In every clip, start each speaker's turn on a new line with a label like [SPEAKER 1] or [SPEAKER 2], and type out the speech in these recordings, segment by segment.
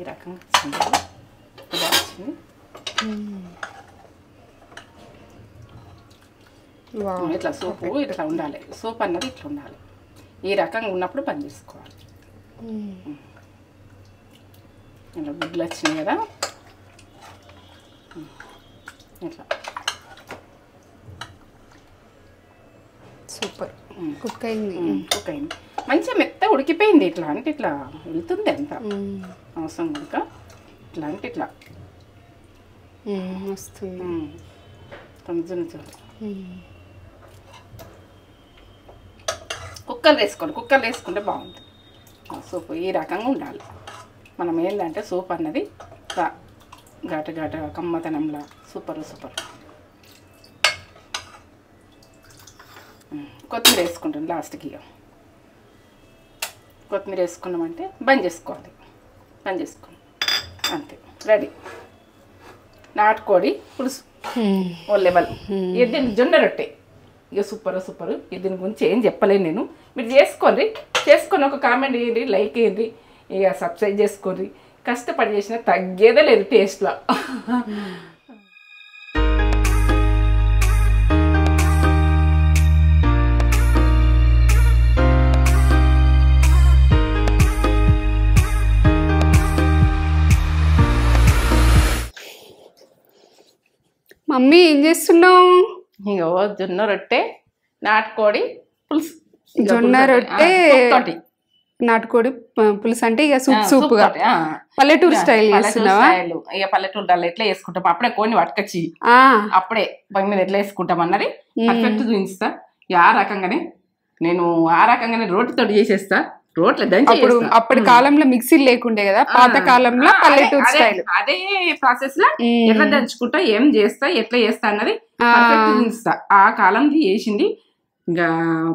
[SPEAKER 1] ఈ రకంగా వచ్చింది ఇలా వచ్చింది. ఇట్లా సూపు ఇట్లా ఉండాలి, సూప్ అన్నది ఇట్లా ఉండాలి. ఈ రకంగా ఉన్నప్పుడు పని చేసుకోవాలి. ఇలా గుడ్లు వచ్చినాయి కదా, ఇట్లా
[SPEAKER 2] సూపర్ కుక్ అయింది.
[SPEAKER 1] కుక్ అయింది, మంచిగా మెత్త ఉడికిపోయింది. ఇట్లా అంటే ఇట్లా వెళ్తుంది అంత అవసరం కనుక ఇట్లా అంటే ఇట్లా
[SPEAKER 2] వస్తుంది.
[SPEAKER 1] కుక్కర్లు వేసుకోండి, కుక్కర్లు వేసుకుంటే బాగుంటుంది సూప్. ఈ రకంగా ఉండాలి. మనం ఏంటంటే సూప్ అన్నది ఘాట ఘాట కమ్మతనంలా సూపర్ సూపర్. కొత్తిమీర వేసుకుంటాం లాస్ట్కి. కొత్తిమీర వేసుకున్నామంటే బంద్ చేసుకోవాలి, బంద్ చేసుకోండి, అంతే రెడీ. నాటుకోడి పులుసు ఓ లెవెల్. ఇది జొన్న రొట్టె ఇక సూపర్ సూపర్. దీని గురించి ఏం చెప్పలేను నేను. మీరు చేసుకోండి, చేసుకొని ఒక కామెంట్ వేయండి, లైక్ వేయండి, ఇక సబ్స్క్రైబ్ చేసుకోండి. కష్టపడి చేసిన తగ్గేదే లేదు టేస్ట్లో.
[SPEAKER 2] మమ్మీ ఏం చేస్తున్నావు?
[SPEAKER 1] ఇగో జొన్న రొట్టె నాటుకోడి పులుసు.
[SPEAKER 2] జొన్న రొట్టె నాటుకోడి పులుసు అంటే ఇక సూప్ సూప్గా పల్లెటూరు స్టైల్ చేస్తున్నావా?
[SPEAKER 1] ఇక పల్లెటూరు దాల్లో ఎట్లా వేసుకుంటాం, అప్పుడే కోడిని పట్టుకొచ్చి అప్పుడే పై మీద ఎట్లా వేసుకుంటాం అన్నది పర్ఫెక్ట్ చూపిస్తా. ఆ రకంగానే నేను రోటితో చేసేస్తా. రోట్ల దంచి
[SPEAKER 2] అప్పటి కాలంలో మిక్సీలు లేకుండే కదా, పాత కాలంలో పల్లెటూరు స్టైల్.
[SPEAKER 1] అదే ప్రాసెస్ లో ఎట్లా దంచుకుంటా, ఏం చేస్తా, ఎట్లా చేస్తా అన్నది పర్ఫెక్ట్ చూపిస్తా. ఆ కాలంది చేసింది, ఇంకా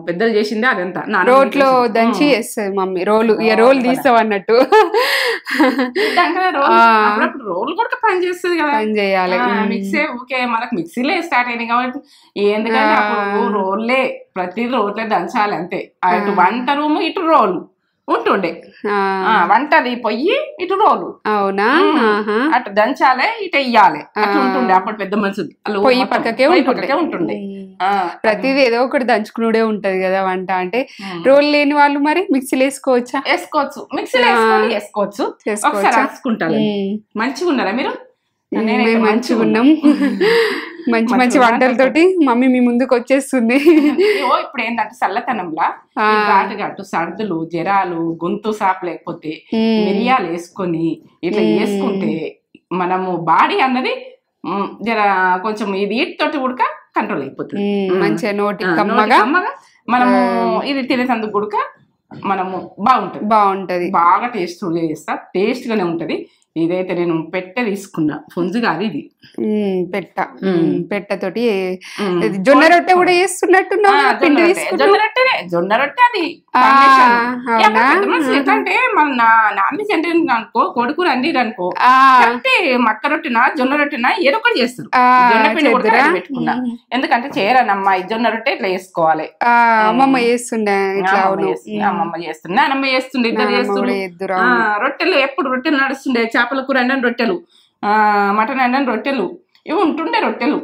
[SPEAKER 1] పెద్దలు చేసింది అదంతా
[SPEAKER 2] రోట్లో దంచి చేస్తుంది మమ్మీ. రోలు తీస్తావు అన్నట్టు.
[SPEAKER 1] రోల్ కూడా పని చేస్తుంది కదా,
[SPEAKER 2] పని చేయాలి.
[SPEAKER 1] మిక్సీ ఊకే మనకు మిక్సీలే స్టార్ట్ అయింది కాబట్టి ఎందుకంటే అప్పుడు రోల్లే, ప్రతి రోట్లే దంచాలి అంతే. అటు వంట రూమ్ ఇటు రోలు ఉంటుండే, వంటది పొయ్యి ఇటు రోలు.
[SPEAKER 2] అవునా?
[SPEAKER 1] అటు దంచాలే ఇటు వెయ్యాలి అటు ఉంటుండే. అప్పుడు పెద్ద మనుషులు
[SPEAKER 2] పొయ్యి పక్కకే
[SPEAKER 1] ఉంటుండే.
[SPEAKER 2] ప్రతిదీ ఏదో ఒకటి దంచుకునే ఉంటది కదా వంట అంటే. రోల్ లేని వాళ్ళు మరి మిక్సీలు వేసుకోవచ్చా?
[SPEAKER 1] వేసుకోవచ్చు, మిక్సీలో వేసుకోవచ్చు. ఒకసారి రాసుకుంటారు. మంచిగా ఉన్నారా మీరు?
[SPEAKER 2] మేము మంచిగా ఉన్నాం. మంచి మంచి వంటలతోటి మమ్మీ మీ ముందుకు వచ్చేస్తుంది.
[SPEAKER 1] ఇప్పుడు ఏంటంటే చల్లతనంలా ఘాటు సర్దులు, జరాలు, గొంతు సాపు లేకపోతే మిరియాలు వేసుకొని ఇట్లా వేసుకుంటే మనము బాడీ అన్నది జర కొంచెం ఇది వీటితోటి ఉడక కంట్రోల్ అయిపోతుంది.
[SPEAKER 2] మంచిగా నోటి కమ్మగా
[SPEAKER 1] మనము ఇది తినేటందుకు ఉడక మనము బాగుంటది, బాగా టేస్ట్ చేస్తా. టేస్ట్ గానే ఉంటది. ఇదైతే నేను పెట్టె తీసుకున్నా, పుంజు కాదు ఇది,
[SPEAKER 2] పెట్టతోటి జొన్న రొట్టె కూడా చేస్తున్నట్టున్నా.
[SPEAKER 1] జొన్న రొట్టె అది ఎట్లంటే మన నాన్ వెజ్ అంటే అనుకో, కొడుకు రండి అనుకో, అంటే మక్క రొట్టెనా జొన్న రొట్టెనా ఏదో ఒకటి చేస్తారు. జొన్న పిండి కూడా పెట్టుకున్నా, ఎందుకంటే చేయరానమ్మా ఈ జొన్న రొట్టె ఇట్లా చేసుకోవాలి.
[SPEAKER 2] అమ్మమ్మ చేస్తుండే,
[SPEAKER 1] అమ్మమ్మ చేస్తుండే, నానమ్మ చేస్తుండే, ఇద్దరు చేస్తుండే. రొట్టెలు ఎప్పుడు రొట్టెలు నడుస్తుండే, చేపల కూర అండని రొట్టెలు, మటన్ అండని రొట్టెలు, ఇవి ఉంటుండే. రొట్టెలు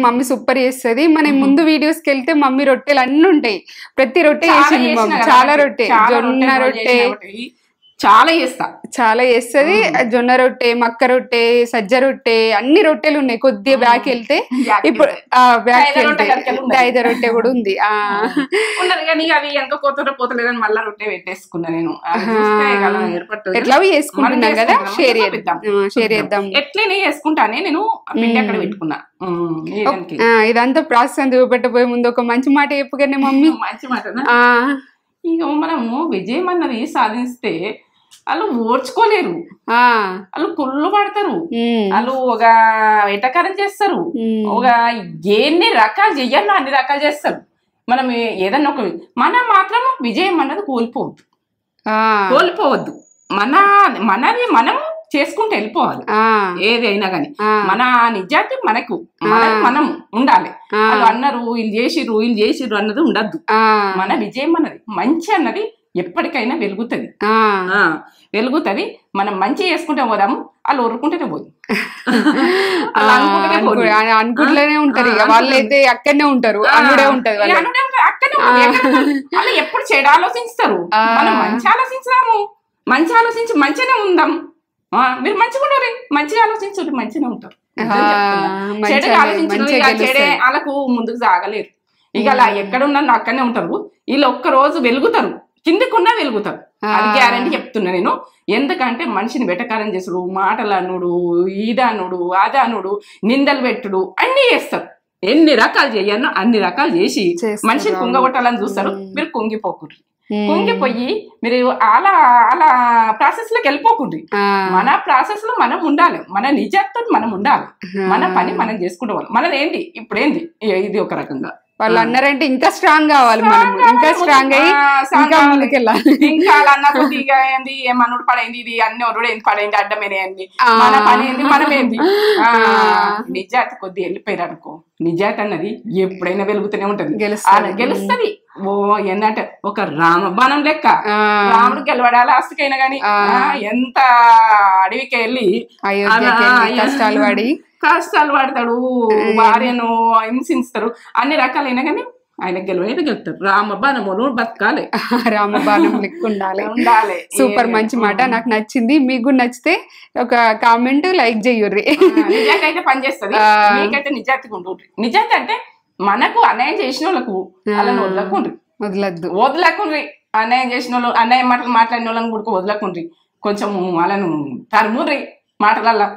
[SPEAKER 2] మమ్మీ సూపర్ చేస్తుంది. మనం ముందు వీడియోస్ కి వెళ్తే మమ్మీ రొట్టెలు అన్ని ఉంటాయి. ప్రతి రొట్టె చేసింది మమ్మీ, చాలా రొట్టె, జొన్న రొట్టె
[SPEAKER 1] చాలా చేస్తుంది.
[SPEAKER 2] జొన్న రొట్టె, మక్క రొట్టె, సజ్జ రొట్టె, అన్ని రొట్టెలు ఉన్నాయి. కొద్దిగా బ్యాక్ వెళ్తే ఇప్పుడు ఐదు రొట్టె కూడా ఉంది.
[SPEAKER 1] కానీ అవి ఎంత పోతలేదని మళ్ళీ రొట్టె పెట్టేసుకున్నా నేను.
[SPEAKER 2] ఎట్లా వేసుకుంటున్నాం కదా, షేర్ చేద్దాం.
[SPEAKER 1] ఎట్లనే వేసుకుంటానే నేను పిండి అక్కడ పెట్టుకున్నా.
[SPEAKER 2] ఇదంతా ప్రాసెస్ చూపెట్టబోయే ముందు ఒక మంచి మాట చెప్పుగానే మమ్మీ.
[SPEAKER 1] మంచి మాట ఇక మనము విజయం అన్నది సాధిస్తే వాళ్ళు ఓర్చుకోలేరు, వాళ్ళు కుళ్ళు పడతారు, వాళ్ళు ఒక వెటకారం చేస్తారు, ఒక ఎన్ని రకాలు చెయ్యాలో అన్ని రకాలు చేస్తారు. మనం ఏదన్నా ఒక మనం మాత్రం విజయం అన్నది కోల్పోవద్దు. మనది మనము చేసుకుంటూ వెళ్ళిపోవాలి. ఏదైనా కానీ మన నిజాతి మనం ఉండాలి. వాళ్ళు అన్నారు వీళ్ళు చేసిర్రు అన్నది ఉండద్దు. మన విజయం అన్నది మంచి అన్నది ఎప్పటికైనా వెలుగుతుంది. వెలుగుతుంది. మనం మంచి చేసుకుంటే పోదాము, వాళ్ళు ఒరుకుంటేనే పోదు.
[SPEAKER 2] అనుకుంటూనే ఉంటారు, వాళ్ళైతే అక్కడనే ఉంటారు, అనుడే ఉంటది,
[SPEAKER 1] అక్కడనే వాళ్ళు ఎప్పుడు చెడు ఆలోచిస్తారు. మనం మంచి ఆలోచించాము, మంచి ఆలోచించి మంచిగానే ఉందాం. మీరు మంచిగా ఉండరు, మంచిగా ఆలోచించు, మంచిగానే ఉంటారు. చెడు ఆలోచించిన చెడే వాళ్ళకు ముందుకు సాగలేరు. ఇక అలా ఎక్కడున్నా అక్కడనే ఉంటారు. వీళ్ళు ఒక్క రోజు వెలుగుతారు, కిందికున్నా వెలుగుతారు, అది గ్యారంటీ చెప్తున్నా నేను. ఎందుకంటే మనిషిని వెటకారం చేసుడు, మాటలు అనుడు, ఈదానుడు, ఆదానుడు, నిందలు పెట్టుడు అన్ని చేస్తారు. ఎన్ని రకాలు చేయను అన్ని రకాలు చేసి మనిషిని కుంగగొట్టాలని చూస్తారు. మీరు కుంగిపోకుర్రి, కుంగిపోయి మీరు అలా అలా ప్రాసెస్ లోకి వెళ్ళిపోకుండ్రి. మన ప్రాసెస్ లో మనం ఉండాలి, మన నిజాతో మనం ఉండాలి, మన పని మనం చేసుకుంటాం. మనది ఏంటి ఇప్పుడు ఏంది, ఇది ఒక రకంగా
[SPEAKER 2] వాళ్ళు అన్నారంటే ఇంకా స్ట్రాంగ్ కావాలి, మనం ఇంకా స్ట్రాంగ్ అయ్యి ఇంకా ముందుకెళ్ళాలి.
[SPEAKER 1] ఇంకా అన్న కొద్దిగా ఏంది ఏమనుడు పడైంది, ఇది అన్ని ఒరుడు ఏంది పడైంది, అడ్డమేనేంది, మన పని ఏంది, మనమేంది. నిజాతి కొద్ది వెళ్ళిపోయారు అనుకో, నిజాతి అన్నది ఎప్పుడైనా వెలుగుతూనే ఉంటది, గెలుస్తుంది. ఓ ఏంటంటే ఒక రామబాణం లెక్క రాముడు గెలవడా లాస్ట్కైనా గాని. ఎంత అడవికి వెళ్ళి కష్టాలు పడతాడు, భార్యను హింసిస్తారు, అన్ని రకాలైనా కానీ ఆయన గెలవైతే గెలుతారు. రామబాణములు బతకాలి,
[SPEAKER 2] రామబాణం లెక్క ఉండాలి. సూపర్, మంచి మాట, నాకు నచ్చింది. మీకు నచ్చితే ఒక కామెంట్, లైక్ చెయ్యుర్రి.
[SPEAKER 1] నిజాయితీ అయితే పనిచేస్తుంది, మీకైతే నిజాయితీగా ఉంటుండ్రి. నిజాయితీ అంటే మనకు అన్యాయం చేసిన వాళ్ళకు వాళ్ళని వదలకుండ్రి. అన్యాయం చేసిన వాళ్ళు, అన్యాయం మాటలు మాట్లాడిన వాళ్ళని కూడా వదలకుండ్రి. కొంచెం వాళ్ళను తరుముర్రి మాటలల్లా,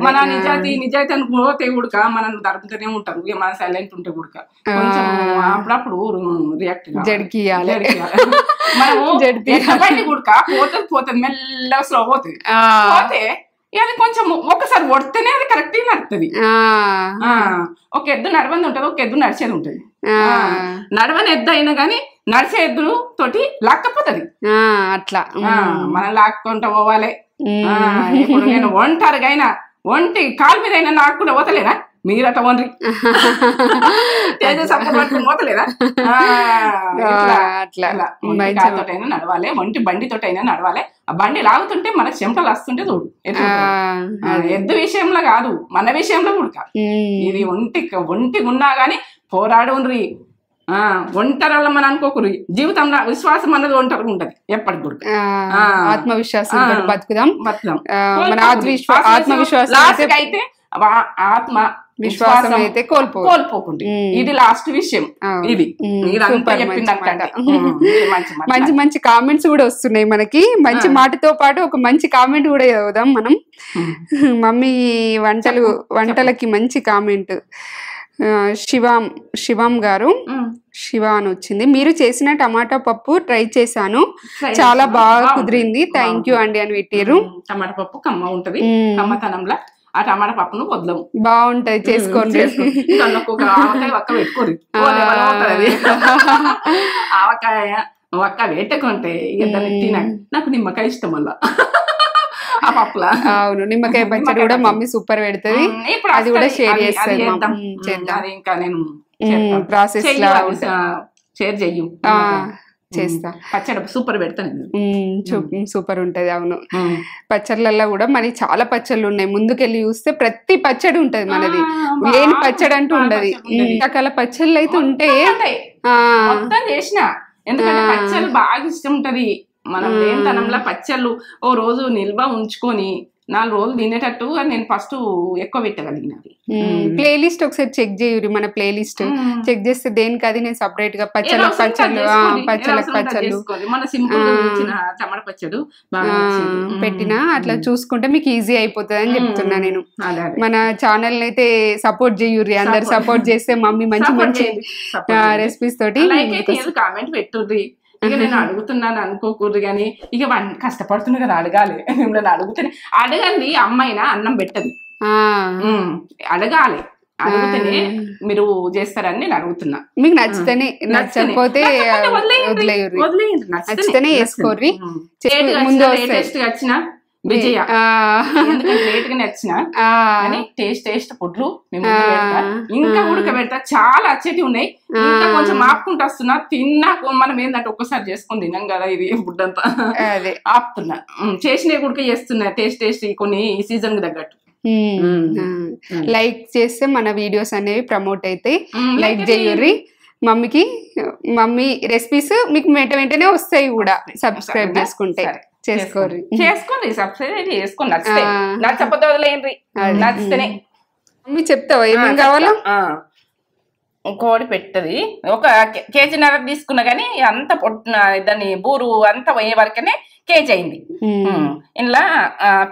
[SPEAKER 1] మన నిజాయితీ అనుకోతే కూడా మనల్ని తరుపుతూనే ఉంటారు. మన సైలెంట్ ఉంటే కూడా కొంచెం అప్పుడప్పుడు రియాక్ట్ మనము బండి కూడా పోతుంది మెల్లగా స్లో పోతుంది. పోతే అది కొంచెం ఒకసారి కొడితేనే అది కరెక్ట్ నడుతుంది. ఒక ఎద్దు నడవంది ఉంటది, ఒక ఎద్దు నడిచేది ఉంటది. నడవని ఎద్దు అయినా గానీ నడిచే ఎద్దు తోటి లాక్కపోతుంది.
[SPEAKER 2] అట్లా
[SPEAKER 1] మనం లాక్కుంటా పోవాలి. ఇప్పుడు నేను ఒంటరిగా ఒంటి కాలు మీద అయినా నాకు కూడా పోతలేదా, మీరట వండ్రి సపోర్ట్ పట్టుకుని పోతలేదా. తోటైనా నడవాలి, ఒంటి బండితోటైనా నడవాలి. ఆ బండి లాగుతుంటే మన చెమటలు వస్తుంటే చూడు. ఎద్దు విషయంలో కాదు, మన విషయంలో కూడా ఇది ఒంటిగా ఉన్నా గానీ పోరాడుండ్రి. ఒంటరి వల్ల మనం అనుకోకూరి. జీవితంలో విశ్వాసం అన్నది ఒంటరిగా ఉంటది ఎప్పటికి కూడా.
[SPEAKER 2] ఆత్మవిశ్వాసం బతుకుదాం. మన ఆత్మవిశ్వాసం అయితే
[SPEAKER 1] విశ్వాసం అయితే కోల్పోకుండా ఇది లాస్ట్ విషయం. ఇది
[SPEAKER 2] మంచి మంచి కామెంట్స్ కూడా వస్తున్నాయి మనకి. మంచి మాటతో పాటు ఒక మంచి కామెంట్ కూడా చదువుదాం మనం. మమ్మీ వంటలకి మంచి కామెంట్. శివం గారు, శివ అని వచ్చింది. మీరు చేసిన టమాటా పప్పు ట్రై చేశాను, చాలా బాగా కుదిరింది, థ్యాంక్ యూ అండి అని పెట్టారు.
[SPEAKER 1] టమాటా పప్పు కమ్మ ఉంటది, కమ్మతనంలో ఆ టమాటా పప్పును వదలం
[SPEAKER 2] బాగుంటది, చేసుకోండి.
[SPEAKER 1] ఆవకాయ ఒక్క పెట్టుకోరు, ఆవకాయ ఒక్క పెట్టుకుంటే నాకు నిమ్మకాయ ఇష్టం వల్ల ఆ పప్పులా.
[SPEAKER 2] అవును, నిమ్మకాయ పచ్చడి కూడా మమ్మీ సూపర్ పెడుతుంది, అది కూడా షేర్ చేస్తాను.
[SPEAKER 1] ఇంకా నేను
[SPEAKER 2] ప్రాసెస్
[SPEAKER 1] షేర్ చెయ్యం,
[SPEAKER 2] చేస్తా.
[SPEAKER 1] పచ్చడి సూపర్ పెడతాను,
[SPEAKER 2] సూపర్ ఉంటది. అవును, పచ్చళ్ళల్లో కూడా మరి చాలా పచ్చళ్ళు ఉన్నాయి. ముందుకెళ్ళి చూస్తే ప్రతి పచ్చడి ఉంటది మనది, లేని పచ్చడి అంటూ ఉండదు. రకాల పచ్చళ్ళు అయితే ఉంటే
[SPEAKER 1] మొత్తం చేసిన. ఎందుకంటే పచ్చళ్ళు బాగా ఇష్టం ఉంటది. మనం లేనితనంలో పచ్చళ్ళు ఓ రోజు నిల్వ ఉంచుకొని 4 రోజులు తినేటట్టు నేను ఫస్ట్ ఎక్కువ పెట్టగలిగినది.
[SPEAKER 2] ప్లేలిస్ట్ ఒకసారి చెక్ చేయురి, మన ప్లేలిస్ట్ చెక్ చేస్తే దేనికి అది నేను సపరేట్ గా పచ్చళ్ళు
[SPEAKER 1] మన సింపుల్ టమాటా పచ్చడి
[SPEAKER 2] పెట్టినా అట్లా చూసుకుంటే మీకు ఈజీ అయిపోతుంది అని చెప్తున్నా నేను. మన ఛానల్ అయితే సపోర్ట్ చేయురి, అందరు సపోర్ట్ చేస్తే మమ్మీ మంచి మంచి రెసిపీస్ తోటి
[SPEAKER 1] కామెంట్ పెట్టుర్రి. ఇక నేను అడుగుతున్నాను అనుకోకూడదు కానీ ఇక కష్టపడుతున్నా కదా అడగాలి. మిమ్మల్ని అడగండి, అమ్మాయినా అన్నం పెట్టదు, అడగాలి. అడిగితేనే మీరు చేస్తారని నేను అడుగుతున్నా.
[SPEAKER 2] మీకు నచ్చితేనే, నచ్చకపోతే నచ్చితేనే వేసుకోర్రి.
[SPEAKER 1] లేటెస్ట్ వచ్చినా విజయ ఎందుకంటే లేట్ గానే వచ్చిన కానీ టేస్ట్ పుడ్లు మేము ఇంకా ఉడకబెడతా చాలా అచ్చేటి ఉన్నాయి ఇంకా కొంచెం ఆపుకుంటూ వస్తున్నా తిన్నా మనం ఏంటంటే ఒక్కసారి చేసుకొని తిన్నాం కదా ఇది ఫుడ్ అంతా ఆపుతున్నా చేసినవి ఉడక చేస్తున్నా టేస్ట్ కొన్ని ఈ సీజన్ కి తగ్గట్టు
[SPEAKER 2] లైక్ చేస్తే మన వీడియోస్ అనేవి ప్రమోట్ అవుతాయి లైక్ చేయుర్రి మమ్మీ రెసిపీస్ మీకు వెంటనే వస్తాయి కూడా సబ్స్క్రైబ్ చేసుకుంటే
[SPEAKER 1] చేసుకోండి సబ్స్క్రైబ్ చేసుకోండి నచ్చకపోతే వదిలేయండి నచ్చితేనే
[SPEAKER 2] మమ్మీ చెప్తావా ఏమేమి కావాలా
[SPEAKER 1] కోడి పెట్టది 1.5 kg తీసుకున్నా కానీ అంత దాన్ని బూరు అంతా పోయే వరకనే కేజీ అయింది ఇలా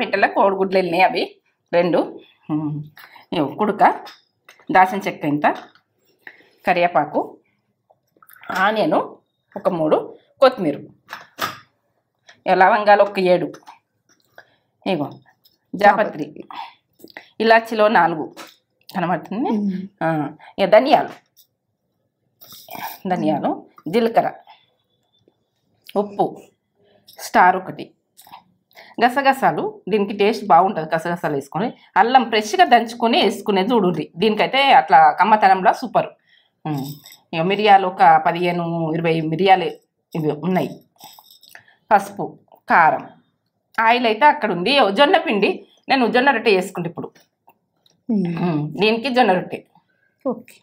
[SPEAKER 1] పెట్టెల కోడిగుడ్లు వెళ్ళినాయి అవి 2 కుడుక దాల్చిన చెక్క ఇంత కరివేపాకు ఆనియను 3 కొత్తిమీర లవంగాలు 7 ఇగో జాపత్రి ఇలాచిలో 4 కనబడుతుంది ఇక ధనియాలు జీలకర్ర ఉప్పు స్టార్ 1 గసగసాలు దీనికి టేస్ట్ బాగుంటుంది గసగసాలు వేసుకొని అల్లం ఫ్రెష్గా దంచుకొని వేసుకునేది చూడండి దీనికైతే అట్లా కమ్మతనంలో సూపర్ ఇక మిరియాలు 15-20 మిరియాలు ఇవి ఉన్నాయి పసుపు కారం ఆయిల్ అయితే అక్కడ ఉంది జొన్న పిండి నేను జొన్న రొట్టె చేసుకుంటా ఇప్పుడు దీనికి జొన్న రొట్టె
[SPEAKER 2] ఓకే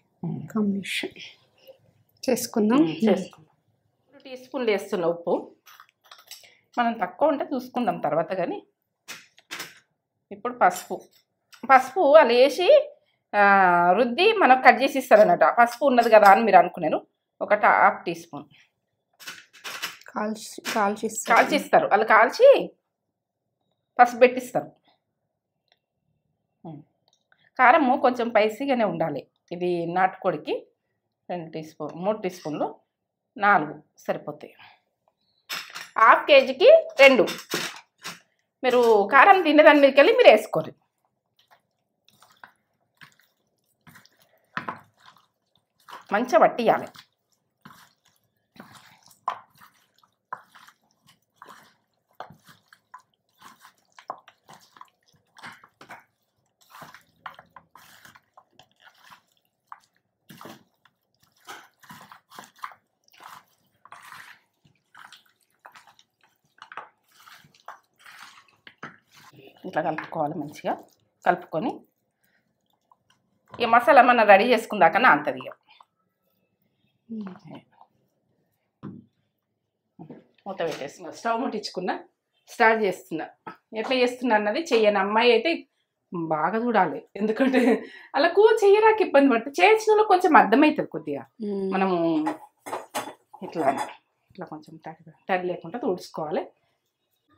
[SPEAKER 2] కాంబినేషన్ చేసుకుందాం
[SPEAKER 1] 2 టీ స్పూన్లు వేస్తున్నా ఉప్పు మనం తక్కువ ఉంటే చూసుకుందాం తర్వాత కానీ ఇప్పుడు పసుపు అలా వేసి రుద్ది మనకు కట్ చేసి ఇస్తారు అన్నట్టు పసుపు ఉన్నది కదా అని మీరు అనుకున్నాను 1/2 టీ స్పూన్ కాల్చిస్తారు వాళ్ళు కాల్చి పసుపు పెట్టిస్తారు కారము కొంచెం స్పైసీగానే ఉండాలి ఇది నాటుకోడికి 2 టీ స్పూన్ 3 టీ స్పూన్లు 4 సరిపోతాయి 1/2 kgకి 2 మీరు కారం తినేదాని మీదకి వెళ్ళి మీరు వేసుకోరు మంచిగా పట్టియాలి ఇట్లా కలుపుకోవాలి మంచిగా కలుపుకొని ఈ మసాలా మనం రెడీ చేసుకుందాకనే అంతది మూత పెట్టేస్తున్నా స్టవ్ ముట్టించుకున్నా స్టార్ట్ చేస్తున్నా ఎట్లా చేస్తున్నా అన్నది చెయ్యని అమ్మాయి అయితే బాగా చూడాలి ఎందుకంటే అలా చెయ్యరాకి ఇబ్బంది పడుతుంది చేసిన కొంచెం అర్థమవుతుంది కొద్దిగా మనము ఇట్లా కొంచెం తడి లేకుండా తుడుచుకోవాలి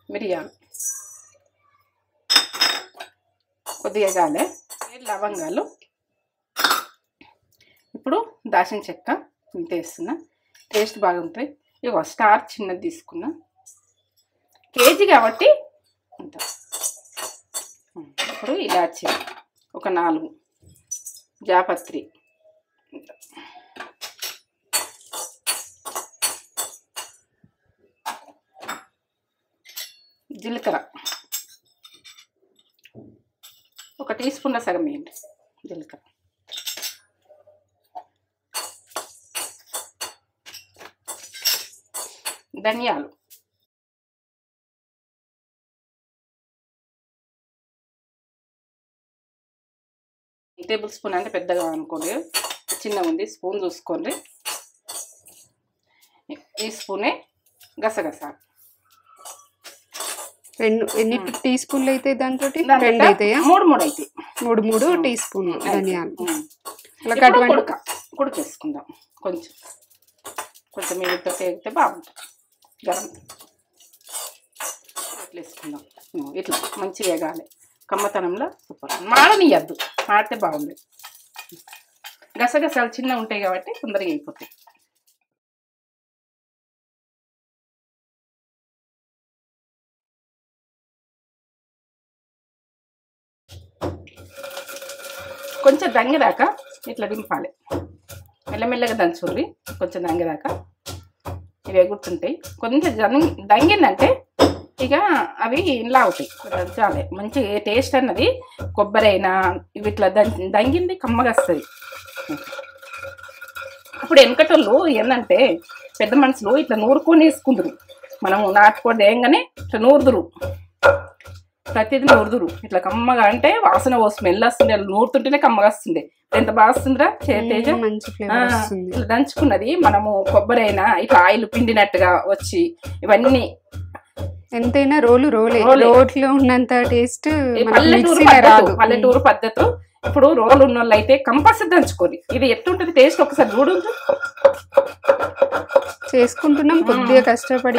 [SPEAKER 1] మిరియాలు కొద్దిగా కాలే లవంగాలు ఇప్పుడు దాల్చిన చెక్క ఇంత వేస్తున్నా టేస్ట్ బాగుంటుంది ఇగో స్టార్ చిన్నది తీసుకున్నా కేజీ కాబట్టి అంత ఇప్పుడు ఇలాచి 4 జాపత్రి జీలకర్ర 1 టీ స్పూన్ సగం వేయండి జీలకర్ర ధనియాలు టేబుల్ స్పూన్ అంటే పెద్దగా అనుకోండి చిన్నగా ఉంది స్పూన్ చూసుకోండి ఈ స్పూనే గసగసాలు
[SPEAKER 2] ఎన్ని టీ స్పూన్లు అయితే దాంట్లో 2 అవుతాయా
[SPEAKER 1] 3 అయితే
[SPEAKER 2] 3 టీ స్పూన్లు ధనియాలు
[SPEAKER 1] కుడికేసుకుందాం కొంచెం మీతో తేగితే బాగుంటుంది గరం ఇట్లా వేసుకుందాం ఇట్లా మంచిగా వేగాలి కమ్మతనంలో సూపర్ మాడనియద్దు మాడితే బాగుంది గసగసాలు చిన్నగా ఉంటాయి కాబట్టి తొందరగా అయిపోతాయి కొంచెం దంగేదాకా ఇట్లా దింపాలి మెల్లమెల్లగా దంచుర్రి కొంచెం దంగేదాకా ఇవి ఎగురుతుంటాయి కొంచెం దంగిందంటే ఇక అవి ఇలా అవుతాయి దంచాలి మంచి టేస్ట్ అన్నది. కొబ్బరి అయినా ఇవి ఇట్లా దంగింది కమ్మగా వస్తుంది. ఇప్పుడు వెనకటోళ్ళు ఏంటంటే పెద్ద మనుషులు ఇట్లా నూరుకొని వేసుకుందరు. మనము నాటుకోడి వేయంగానే ఇట్లా నూరుదురు, ప్రతిదీ నూరుదురు ఇట్లా కమ్మగా. అంటే వాసన ఓ స్మెల్ వస్తుంది, అలా నూరుతుంటేనే కమ్మగా వస్తుంది. ఎంత బాగా వస్తుందిరా తేజ. ఇట్లా దంచుకున్నది మనము కొబ్బరి అయినా ఇట్లా ఆయిల్ పిండినట్టుగా వచ్చి ఇవన్నీ
[SPEAKER 2] ఎంతైనా రోట్లో ఉన్నంత టేస్ట్
[SPEAKER 1] పల్లెటూరు పద్ధతులు. ఇప్పుడు రోలు ఉన్న వాళ్ళు అయితే కంపల్సరీ దంచుకోని ఇది ఎట్లుంటది టేస్ట్ ఒకసారి చూడు.
[SPEAKER 2] చేసుకుంటున్నాం కొద్దిగా కష్టపడి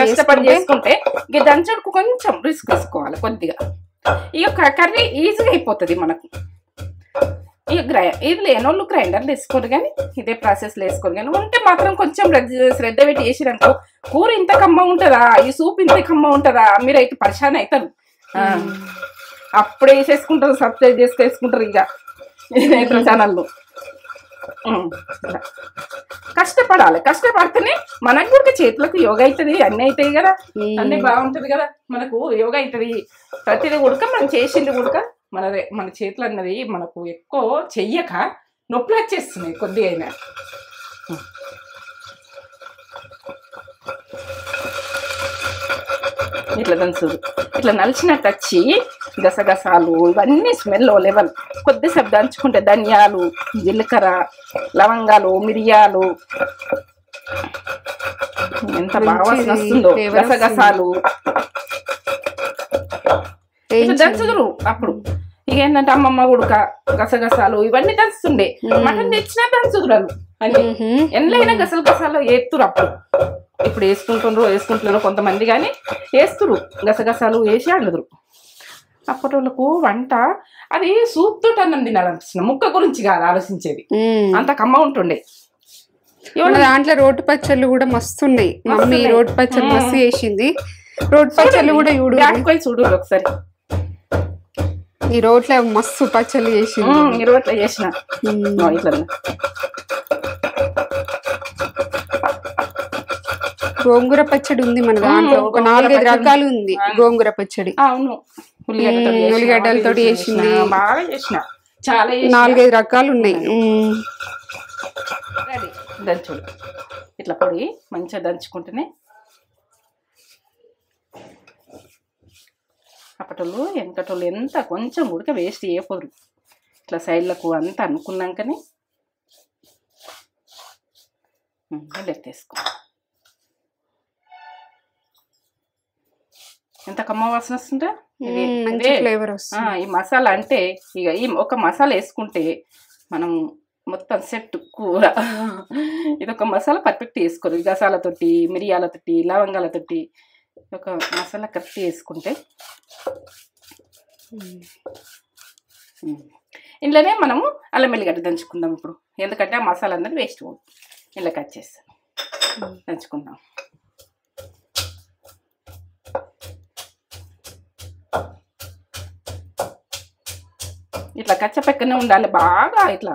[SPEAKER 1] చేసుకుంటే ఇక దంచడానికి కొంచెం రిస్క్ తీసుకోవాలి కొద్దిగా. ఇక కర్రీ ఈజీగా అయిపోతుంది మనకు. ఇక ఇది లేనోళ్ళు గ్రైండర్ వేసుకోరు, కానీ ఇదే ప్రాసెస్లో వేసుకోరు. కానీ ఉంటే మాత్రం కొంచెం శ్రద్ధ పెట్టి వేసిరనుకో కూర ఇంత కమ్మ ఉంటుందా, ఈ సూప్ ఇంత కమ్మ ఉంటుందా, మీరైతే పరిశాన్ అవుతారు. అప్పుడే వేసేసుకుంటారు, సబ్స్క్రైబ్ చేసుకేసుకుంటారు. ఇక ఛానల్లో కష్టపడాలి. కష్టపడితేనే మనకు కూడా చేతులకు యోగా అవుతుంది, అన్నీ అవుతాయి కదా, అన్నీ బాగుంటుంది కదా, మనకు యోగా అవుతుంది. ప్రతిదీ ఉడక మనం చేసింది ఉడక మన చేతులు అన్నది మనకు ఎక్కువ చెయ్యక నొప్పులు వచ్చేస్తున్నాయి కొద్దిగా అయినా. ఇట్లా దంచుడు ఇట్లా నలిచినట్టు వచ్చి గసగసాలు ఇవన్నీ స్మెల్ లెవెల్ కొద్దిసేపు దంచుకుంటే ధనియాలు, జీలకర్ర, లవంగాలు, మిరియాలు ఎంత బాగా వస్తుందో. గసగసాలు దంచుదురు అప్పుడు. ఇక ఏంటంటే అమ్మమ్మ ఉడక గసగసాలు ఇవన్నీ దంచుతుండే. మటన్ తెచ్చినా దంచుదురు అని ఎన్నైనా గసగసాలు వేస్తురు అప్పుడు. ఇప్పుడు వేసుకుంటున్నారు కొంతమంది, కానీ వేస్తురు గసగసాలు వేసి వండుదురు. అప్పటి వాళ్ళకు వంట అది సూప్ తోటి అన్నం తినాలనిపిస్తుంది, ముక్క గురించి కాదు ఆలోచించేది. అంత కమ్మ ఉంటుండే.
[SPEAKER 2] దాంట్లో రోటి పచ్చళ్ళు కూడా మస్తు ఉన్నాయి. మమ్మీ రోటి పచ్చళ్ళు మస్తు చేసింది. రోటి పచ్చళ్ళు కూడా
[SPEAKER 1] చూడు ఒకసారి.
[SPEAKER 2] ఈ రోట్లో మస్తు పచ్చళ్ళు చేసింది.
[SPEAKER 1] ఈ రోట్లో చేసిన ఇట్లా
[SPEAKER 2] గోంగూర పచ్చడి ఉంది మన దాంట్లో. ఒక 4-5 రకాలు ఉంది గోంగూర పచ్చడి.
[SPEAKER 1] అవును,
[SPEAKER 2] ఉల్లిగడ్డలతో చేసింది.
[SPEAKER 1] బాగా చేసిన, చాలా
[SPEAKER 2] 4-5 రకాలు ఉన్నాయి.
[SPEAKER 1] దంచుడు ఇట్లా పొడి మంచిగా దంచుకుంటేనే. అప్పటోళ్ళు వెనకటోళ్ళు ఎంత కొంచెం ఉడక వేస్ట్ చేయకూడదు. ఇట్లా సైడ్లకు అంతా అనుకున్నాకనే ఎత్తేసుకో. ఎంత కమ్మ వాసన వస్తుందా. ఈ మసాలా అంటే ఇక ఈ ఒక మసాలా వేసుకుంటే మనం మొత్తం సెట్ కూర. ఇది ఒక మసాలా పర్ఫెక్ట్ వేసుకోరు. గసాలతోటి, మిరియాలతోటి, లవంగాలతోటి ఒక మసాలా కరెక్ట్ వేసుకుంటే ఇంట్లోనే మనము అల్లం వెల్లిగడ్డ దంచుకుందాం ఇప్పుడు. ఎందుకంటే ఆ మసాలా అన్నది వేస్ట్ పోదు. ఇలా కట్ చేస్తాం, దంచుకుందాం. ఇట్లా కచ్చపెక్కనే ఉండాలి బాగా. ఇట్లా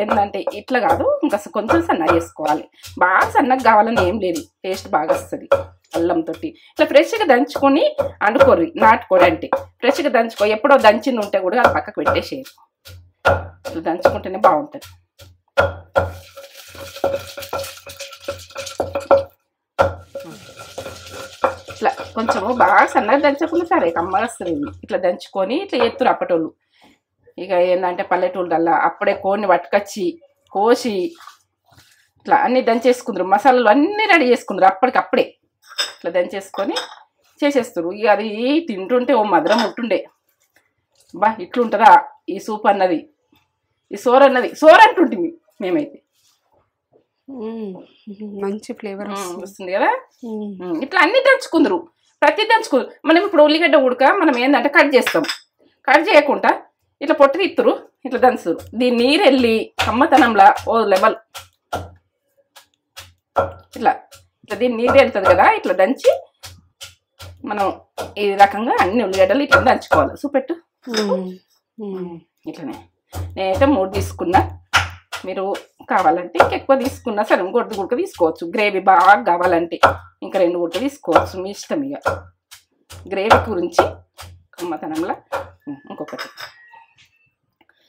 [SPEAKER 1] ఏంటంటే ఇట్లా కాదు, ఇంకా కొంచెం సన్నగా చేసుకోవాలి. బాగా సన్నగా కావాలని ఏం లేదు, టేస్ట్ బాగా వస్తుంది అల్లంతో. ఇట్లా ఫ్రెష్గా దంచుకొని వండుకోరు. నాటుకోడి అంటే ఫ్రెష్గా దంచుకో. ఎప్పుడో దంచింది ఉంటే కూడా అది పక్కకు పెట్టేసేది. ఇట్లా దంచుకుంటేనే బాగుంటుంది. ఇట్లా కొంచెము బాగా సన్నగా దంచకుండా సరే కమ్మగా వస్తుంది. ఇట్లా దంచుకొని ఇట్లా ఎత్తురు అప్పటోళ్ళు. ఇక ఏంటంటే పల్లెటూళ్ళల్లో అప్పుడే కోడిని పట్టుకొచ్చి కోసి ఇట్లా అన్నీ దంచేసుకుందరు. మసాలాలు అన్నీ రెడీ చేసుకుందరు అప్పటికప్పుడే. ఇట్లా దంచేసుకొని చేసేస్తారు. ఇక అది తింటుంటే ఓ మధురం ఉంటుండే. బా ఇట్లుంటుందా ఈ సూప్ అన్నది, ఈ సోర అన్నది. సోర అంటుంటుంది మేమైతే.
[SPEAKER 2] మంచి ఫ్లేవర్
[SPEAKER 1] వస్తుంది కదా. ఇట్లా అన్నీ దంచుకుందరు, ప్రతి దంచుకుందరు. మనం ఇప్పుడు ఉల్లిగడ్డ ఉడక మనం ఏంటంటే కట్ చేస్తాం. కట్ చేయకుండా ఇట్లా పొట్టు తీస్తురు, ఇట్లా దంచురు. దీని నీరు వెళ్ళి కమ్మతనంలా ఓ లెవెల్. ఇట్లా ఇట్లా దీని నీరు వెళ్తుంది కదా. ఇట్లా దంచి మనం ఈ రకంగా అన్ని ఉల్లిగడ్డలు ఇట్లా దంచుకోవాలి. చూపెట్టు. ఇట్లనే నేనైతే 3 తీసుకున్నా. మీరు కావాలంటే ఇంకెక్కువ తీసుకున్నా సరే, ఇంకొద్ది గుడక తీసుకోవచ్చు. గ్రేవీ బాగా కావాలంటే ఇంకా 2 గుడక తీసుకోవచ్చు, మీ ఇష్టం. ఇక గ్రేవీ గురించి కమ్మతనంలో ఇంకొకటి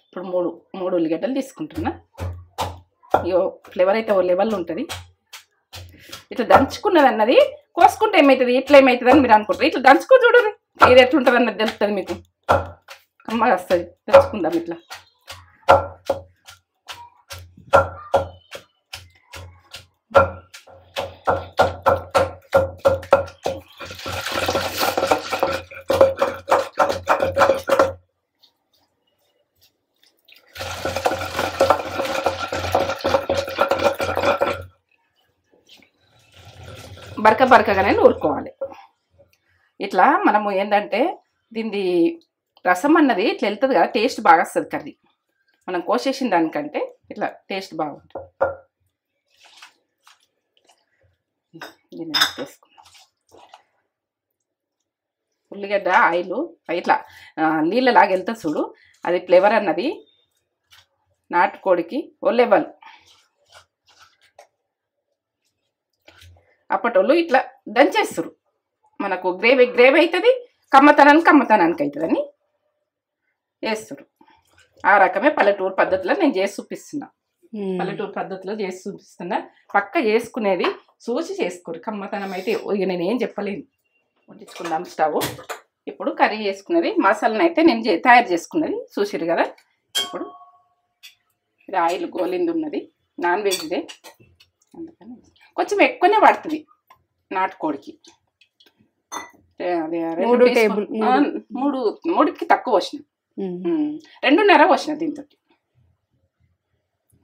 [SPEAKER 1] ఇప్పుడు మూడు ఉల్లిగడ్డలు తీసుకుంటున్నా. ఇయో ఫ్లేవర్ అయితే ఓ లెవెల్ ఉంటుంది. ఇట్లా దంచుకున్నది అన్నది కోసుకుంటే ఏమవుతుంది, ఇట్లా ఏమవుతుంది అని మీరు అనుకుంటారు. ఇట్లా దంచుకో చూడండి, ఇది ఎట్లుంటుంది అన్నది తెలుస్తుంది మీకు. కమ్మగా వస్తుంది. దంచుకుందాం ఇట్లా. బరకగానే నూరుకోవాలి. ఇట్లా మనము ఏంటంటే దీన్ని రసం అన్నది ఇట్లా వెళ్తుంది కదా, టేస్ట్ బాగా వస్తుంది కర్రీ. మనం కోసేసిన దానికంటే ఇట్లా టేస్ట్ బాగుంటుంది. వేసుకుందాం. ఉల్లిగడ్డ ఆయిల్ ఇట్లా నీళ్ళలాగా వెళ్తుంది చూడు, అది ఫ్లేవర్ అన్నది నాటుకోడికి ఓ లెవెల్. అప్పటోళ్ళు ఇట్లా దంచేస్తారు. మనకు గ్రేవీ అవుతుంది, కమ్మతనానికి అవుతుందని వేస్తారు. ఆ రకమే పల్లెటూరు పద్ధతిలో నేను చేసి చూపిస్తున్నా. పల్లెటూరు పద్ధతిలో చేసి చూపిస్తున్నా. పక్క చేసుకునేది చూసి చేసుకోరు. కమ్మతనం అయితే ఇక నేను ఏం చెప్పలేను. వండించుకుందాం స్టవ్. ఇప్పుడు కర్రీ చేసుకున్నది మసాలాను అయితే నేను తయారు చేసుకున్నది చూసిరు కదా. ఇప్పుడు ఇది ఆయిల్ గోలింది ఉన్నది, నాన్ వెజ్దే, అందుకని కొంచెం ఎక్కువనే పడుతుంది నాటుకోడికి. అదే 3కి తక్కువ వచ్చిన, 2.5 వచ్చిన. దీంతో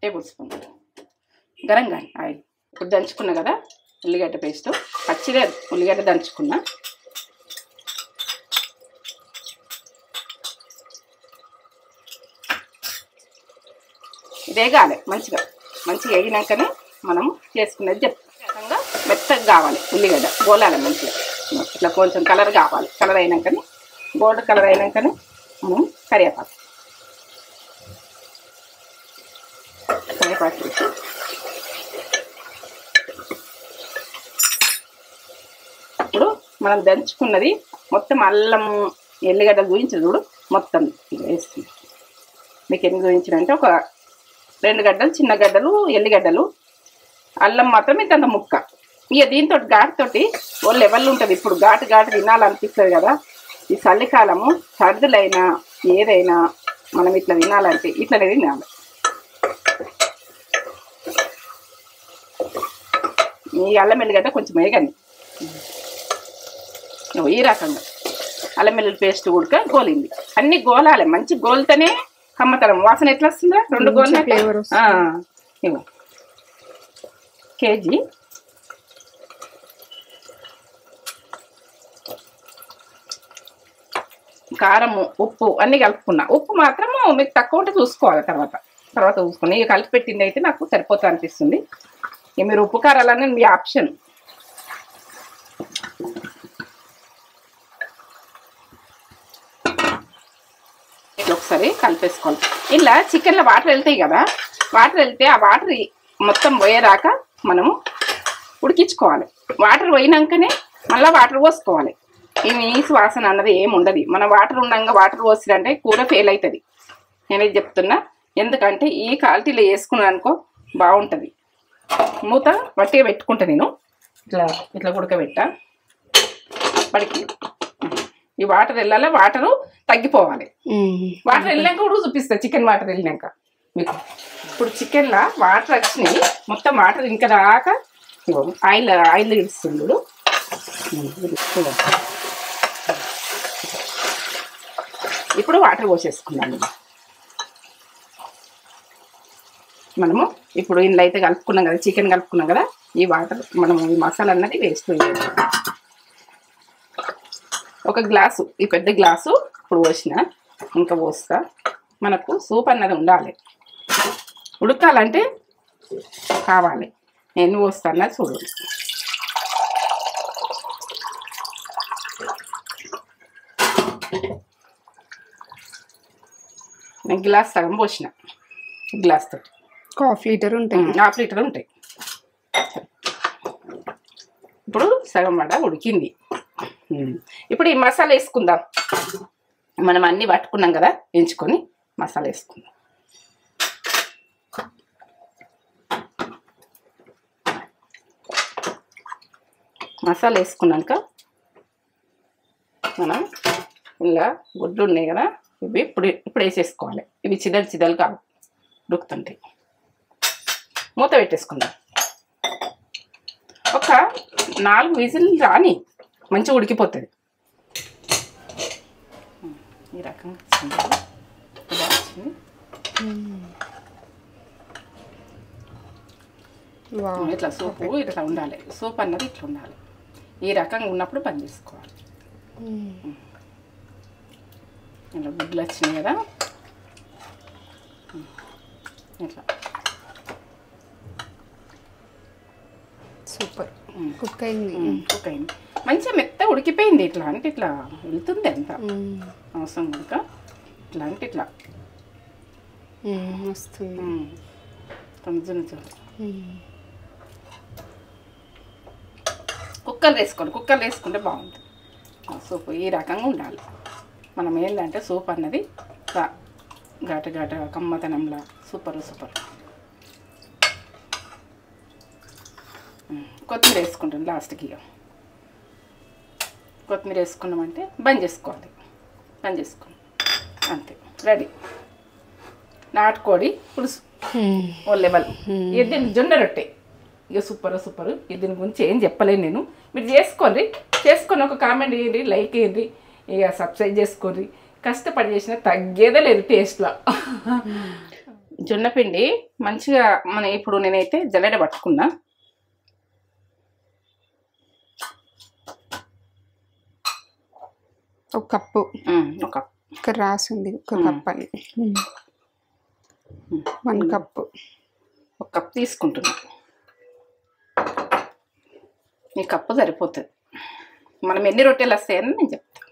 [SPEAKER 1] టేబుల్ స్పూన్ గరం కానీ ఆయిల్. ఇప్పుడు దంచుకున్నా కదా ఉల్లిగడ్డ పేస్ట్, పచ్చిదే ఉల్లిగడ్డ దంచుకున్నా. వేగాలి మంచిగా వేగినాకనే మనం చేసుకునేది చెప్తాం. మెత్తగా కావాలి ఉల్లిగడ్డ, గోలాలి మంచిగా. ఇట్లా కొంచెం కలర్ కావాలి. కలర్ అయినాకనే, గోల్డ్ కలర్ అయినాకనే మనం కరివేపాకు వేసి ఇప్పుడు మనం దంచుకున్నది మొత్తం అల్లం ఎల్లిగడ్డ గురించి చూడు మొత్తం వేస్తుంది. మీకు ఎన్ని గురించినంటే ఒక 2 గడ్డలు, చిన్న గడ్డలు ఎల్లిగడ్డలు, అల్లం మాత్రం ఇంత ముక్క. ఇక దీంతో ఘాటుతోటి ఓ లెవెల్ ఉంటుంది. ఇప్పుడు ఘాటు తినాలనిపిస్తుంది కదా. ఈ చలికాలము సర్దులైనా ఏదైనా మనం ఇట్లా తినాలంటే ఇట్లనే తినాలి. ఈ అల్లం ఎల్లిగడ్డ కొంచెం వేగండి. ఈ రకంగా అల్లం వెల్లుల్లి పేస్ట్ కూడా గోలింది. అన్ని గోలాలి, మంచి గోలితేనే కమ్మతనం. వాసన ఎట్లా వస్తుందా? 2 గోలిన ఇవ్వ కేజీ కారము, ఉప్పు అన్నీ కలుపుకున్నా. ఉప్పు మాత్రము మీకు తక్కువ ఉంటే చూసుకోవాలి. తర్వాత చూసుకుని ఇక కలిపి పెట్టింది అయితే నాకు సరిపోతా అనిపిస్తుంది. ఇక మీరు ఉప్పు కారాలన్నీ మీ ఆప్షన్. ఇట్లా ఒకసారి కలిపేసుకోవాలి. ఇలా చికెన్లో వాటర్ వెళ్తాయి కదా, వాటర్ వెళ్తే ఆ వాటర్ మొత్తం పోయేదాకా మనము ఉడికించుకోవాలి. వాటర్ పోయినాకనే మళ్ళీ వాటర్ పోసుకోవాలి. ఈ నీసు వాసన అన్నది ఏమి ఉండదు. మన వాటర్ ఉండగా వాటర్ పోసిరంటే కూర ఫెయిల్ అవుతుంది. నేనేది చెప్తున్నా, ఎందుకంటే ఈ క్వాలిటీలో వేసుకున్నాను అనుకో బాగుంటుంది. మూత వట్టిగా పెట్టుకుంటా నేను. ఇట్లా ఉడకబెట్టా. వాడికి ఈ వాటర్ వెళ్ళాలి, వాటరు తగ్గిపోవాలి. వాటర్ వెళ్ళాక కూడా చూపిస్తా. చికెన్ వాటర్ వెళ్ళినాక మీకు. ఇప్పుడు చికెన్లో వాటర్ వచ్చినాయి, మొత్తం వాటర్ ఇంకా రాక ఆయిల్ ఇస్తుంది. ఇప్పుడు వాటర్ పోసేసుకున్నాను. మనము ఇప్పుడు ఇందులో అయితే కలుపుకున్నాం కదా, చికెన్ కలుపుకున్నాం కదా, ఈ వాటర్ మనము ఈ మసాలా అన్నది వేస్తూ ఒక గ్లాసు, ఈ పెద్ద గ్లాసు ఇప్పుడు పోసిన, ఇంకా పోస్తా. మనకు సూప్ అన్నది ఉండాలి, ఉడకాలంటే కావాలి. నేను పోస్తాను చూడు. నేను గ్లాస్ సగం పోసిన, గ్లాస్ తోటి
[SPEAKER 2] 1/2 లీటర్ ఉంటాయి,
[SPEAKER 1] 1/2 లీటర్ ఉంటాయి. ఇప్పుడు సగం వడ ఉడికింది. ఇప్పుడు ఈ మసాలా వేసుకుందాం. మనం అన్నీ పట్టుకున్నాం కదా, ఎంచుకొని మసాలా వేసుకుందాం. మసాలా వేసుకున్నాక మనం ఇలా గుడ్లు ఉన్నాయి కదా, ఇవి ఇప్పుడు వేసేసుకోవాలి. ఇవి చిదలు కాదు, ఉడుకుతుంటాయి. మూత పెట్టేసుకుందాం. ఒక 4 విజిల్ రాని మంచిగా ఉడికిపోతుంది. ఈ రకంగా ఇట్లా సూపు ఇట్లా ఉండాలి. సూప్ అన్నది ఇట్లా ఉండాలి. ఈ రకంగా ఉన్నప్పుడు బంద్ చేసుకోవాలి. ఇలా గుడ్లు వచ్చినాయి కదా, ఇట్లా
[SPEAKER 2] సూపర్ కుక్ అయింది.
[SPEAKER 1] మంచిగా మెత్తగా ఉడికిపోయింది. ఇట్లా అంటే ఇట్లా వెళ్తుంది అంత అవసరం కనుక ఇట్లా అంటే ఇట్లా
[SPEAKER 2] వస్తుంది.
[SPEAKER 1] కుక్కర్ వేసుకుంటే బాగుంటుంది. సూప్ ఈ రకంగా ఉండాలి. మనం ఏంటంటే సూప్ అన్నది ఘాట కమ్మతనంలా సూపర్. కొత్తిమీర వేసుకుంటాం లాస్ట్కి. కొత్తిమీర వేసుకున్నామంటే బంద్ చేసుకోవాలి. అంతే, రెడీ. నాటుకోడి పులుసు ఓ లెవెల్. ఇది జొన్న రొట్టె ఇక సూపర్. దీని గురించి ఏం చెప్పలేను నేను. మీరు చేసుకొని ఒక కామెంట్ చేయండి, లైక్ చేయండి, ఇక సబ్స్క్రైబ్ చేసుకోండి. కష్టపడి చేసిన తగ్గేదే లేదు టేస్ట్లో. జొన్నపిండి మంచిగా ఇప్పుడు నేనైతే జల్లెడ పట్టుకున్నా.
[SPEAKER 2] ఒక కప్పు ఇక్కడ రాసింది, ఒక కప్ అని. 1 కప్పు.
[SPEAKER 1] ఒక కప్పు తీసుకుంటున్నా. ఈ కప్పు సరిపోతుంది. మనం ఎన్ని రొట్టెలు వస్తాయని నేను చెప్తాను.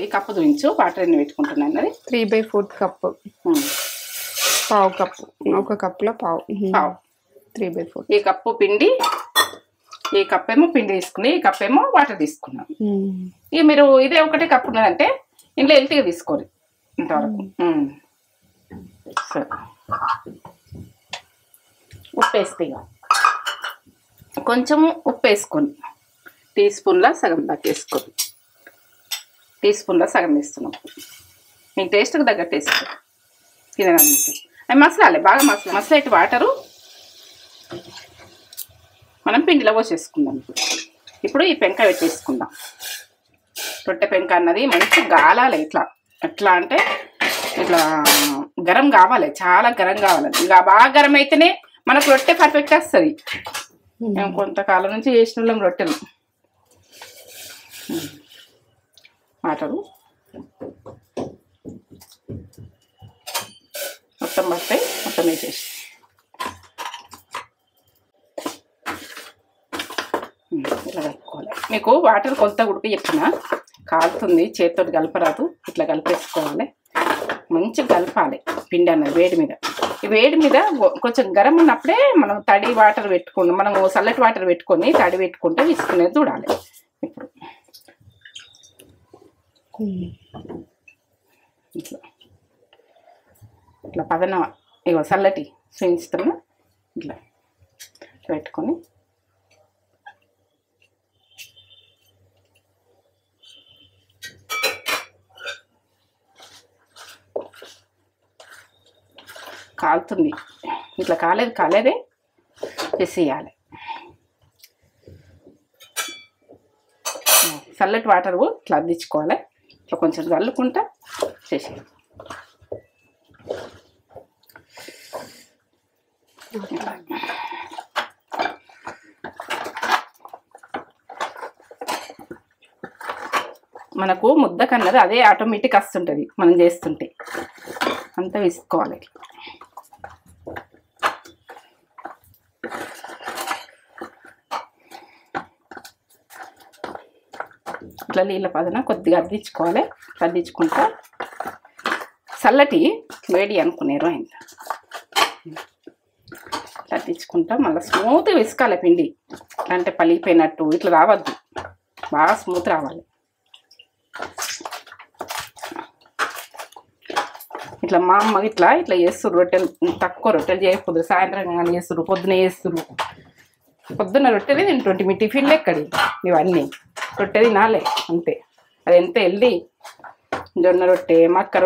[SPEAKER 1] ఈ కప్పు చూపించు, వాటర్ ఎన్ని పెట్టుకుంటున్నాను అన్నది.
[SPEAKER 2] 3/4 కప్పు. పావు కప్పు, ఒక కప్పులో పావు 3/4.
[SPEAKER 1] ఈ కప్పు పిండి, ఈ కప్ ఏమో పిండి తీసుకుని, ఈ కప్ ఏమో వాటర్ తీసుకున్నాం. ఇక మీరు ఇదే ఒకటే కప్పు ఉన్నదంటే ఇంట్లో హెల్తీగా తీసుకోండి ఇంతవరకు. సరే, ఉప్పు వేస్తే కొంచెము ఉప్పు వేసుకొని టీ స్పూన్లో సగం దాకా వేసుకొని, టీ స్పూన్లో సగం వేస్తున్నాం. మీకు టేస్ట్కి తగ్గట్టు వేసుకో. తినడానికి అవి మసాలాలే, బాగా మసాలా ఇటు వాటరు మనం పిండిలో పోసేసుకుందాం. ఇప్పుడు ఈ పెంక పెట్టేసుకుందాం. రొట్టె పెంక అన్నది మంచిగా గాలాలి. ఎట్లా అంటే ఇట్లా గరం కావాలి, చాలా గరం కావాలి. ఇంకా బాగా గరం అయితేనే మనకు రొట్టె పర్ఫెక్ట్ వస్తుంది. మేము కొంతకాలం నుంచి చేసిన వాళ్ళం రొట్టెలు. వాటరు మొత్తం పడతాయి, మొత్తం వేసేసి ఇట్లా కలుపుకోవాలి. మీకు వాటర్ కొలత ఉడికి చెప్పిన కాలుతుంది, చేతితో కలపరాదు. ఇట్లా కలిపేసుకోవాలి, మంచిగా కలపాలి పిండి అన్నది వేడి మీద. ఈ వేడి మీద కొంచెం గరం ఉన్నప్పుడే మనం తడి వాటర్ పెట్టుకుని, మనం చల్లటి వాటర్ పెట్టుకొని తడి పెట్టుకుంటే విసుకునేది చూడాలి. ఇప్పుడు ఇట్లా పదన ఇగో చల్లటి చూపిస్తున్నా, ఇట్లా పెట్టుకొని కాలుతుంది. ఇట్లా కాలేదే వేసేయాలి. చల్లటి వాటర్ ఇట్లా అద్దించుకోవాలి. ఇట్లా కొంచెం చల్లుకుంటా చేసేయాలి. మనకు ముద్ద కన్నది అదే ఆటోమేటిక్ వస్తుంటుంది మనం చేస్తుంటే. అంతా వేసుకోవాలి. ఇట్లా నీళ్ళ పదన కొద్దిగా అద్దించుకోవాలి. అద్దించుకుంటా చల్లటి వేడి అనుకునేరు ఆయన అద్దించుకుంటా మళ్ళీ స్మూత్గా విసుకాలి పిండి. అంటే పలిగిపోయినట్టు ఇట్లా రావద్దు, బాగా స్మూత్ రావాలి. ఇట్లా మా అమ్మ ఇట్లా ఇట్లా చేస్తుర్రు రొట్టెలు. తక్కువ రొట్టెలు చేయకపోదు, సాయంత్రం కానీ చేస్తుర్రు, పొద్దున చేస్తుర్రు. పొద్దున్న రొట్టెలు తింటుంటే మీ టిఫిన్లు ఎక్కడి ఇవన్నీ రొట్టె తినాలి అంతే. అది ఎంత హెల్దీ. జొన్న రొట్టె, మక్క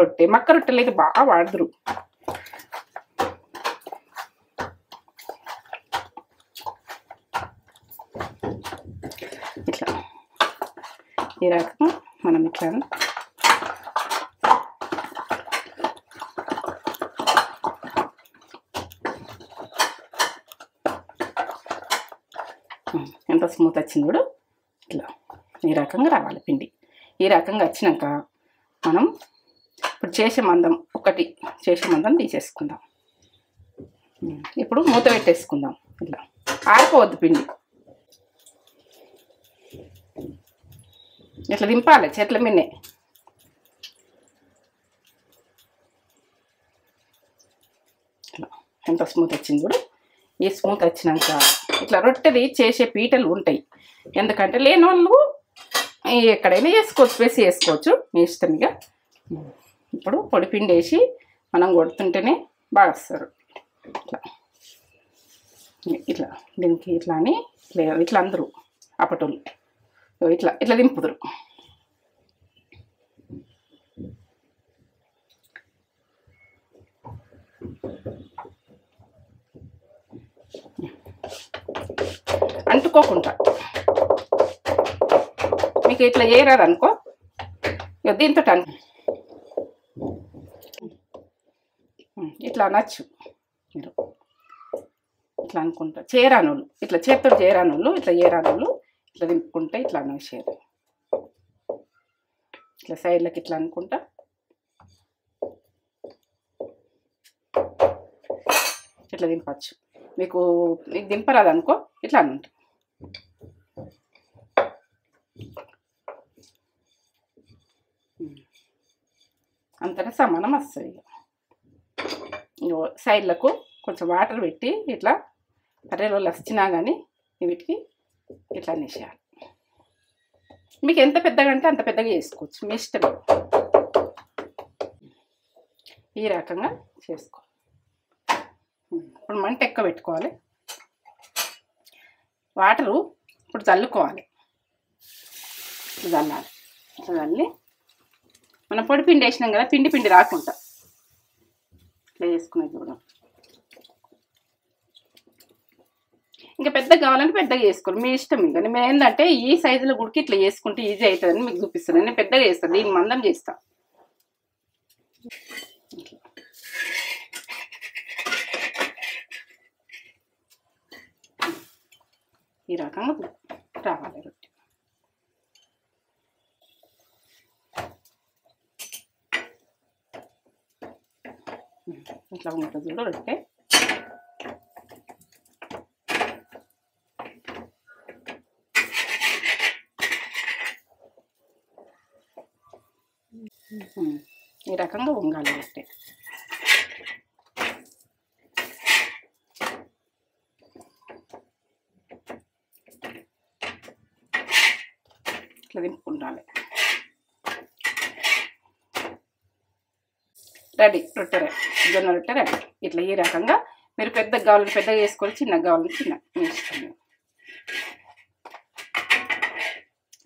[SPEAKER 1] రొట్టెలు అయితే బాగా వాడుదురు. ఇట్లా ఈ రకం మనం ఇట్లా ఎంత స్మూత్ వచ్చింది కూడా. ఇట్లా ఈ రకంగా రావాలి పిండి. ఈ రకంగా వచ్చినాక మనం ఇప్పుడు చేసే మందం తీసేసుకుందాం. ఇప్పుడు మూత పెట్టేసుకుందాం. ఇట్లా ఆరిపోవద్దు పిండి. ఇట్లా దింపాలి చేతుల మీదనే. ఇట్లా ఎంత స్మూత్ వచ్చింది కూడా. ఈ స్మూత్ వచ్చినాక ఇట్లా రొట్టెది చేసే పీటలు ఉంటాయి. ఎందుకంటే లేని వాళ్ళు ఎక్కడైనా చేసుకోవచ్చు, వేసి చేసుకోవచ్చు, మీ ఇష్టం. ఇక ఇప్పుడు పొడి పిండి వేసి మనం కొడుతుంటేనే బాగా వస్తారు. ఇట్లా దీనికి ఇట్లా అని ఇట్లా అందరూ అప్పటోళ్ళు ఇట్లా ఇట్లా దింపుదురు. అంటుకోకుండా మీకు ఇట్లా చేయరాదు అనుకో, దీంతో ఇట్లా అనొచ్చు మీరు. ఇట్లా అనుకుంటా చేయరానోళ్ళు, ఇట్లా చేతితో చేయరానోళ్ళు, ఇట్లా దింపుకుంటే ఇట్లా అనేసేది. ఇట్లా సైడ్లకి ఇట్లా అనుకుంటా ఇట్లా దింపచ్చు. మీకు దింపరాదు అనుకో, ఇట్లా అనుంటుంది. అంతనే సమానం వస్తుంది. సైడ్లకు కొంచెం వాటర్ పెట్టి ఇట్లా కర్రీలో వచ్చినా కానీ వీటికి ఇట్లా అనేసేయాలి. మీకు ఎంత పెద్దగా అంటే అంత పెద్దగా చేసుకోవచ్చు, మీ ఇష్టం. ఈ రకంగా చేసుకో. ఇప్పుడు మంట ఎక్కువ పెట్టుకోవాలి. వాటరు ఇప్పుడు చల్లుకోవాలి. చల్లాలి. చల్లి మనం పొడి పిండి వేసినాం కదా, పిండి రాకుండా ఇట్లా చేసుకునేది చూడం. ఇంకా పెద్దగా కావాలంటే పెద్దగా చేసుకోవాలి, మీ ఇష్టం. ఇంకా మేము ఏంటంటే ఈ సైజులో గుడికి ఇట్లా చేసుకుంటే ఈజీ అవుతుందని మీకు చూపిస్తాను. నేను పెద్దగా చేస్తాను, దీన్ని మందం చేస్తాను. ఈ రకంగా రావాలి రొట్టె. ఇట్లా ఉంటుంది చూడు రొట్టె. ఈ రకంగా వంగాలి రొట్టె. ఇట్లా దింపుకుంటాలి. రెడీ రొట్టె, జొన్న రొట్టె రెడీ. ఇట్లా ఈ రకంగా మీరు పెద్దగా కావాలని పెద్దగా చేసుకోవాలి, చిన్నగా కావాలని చిన్న, మీ ఇష్టం.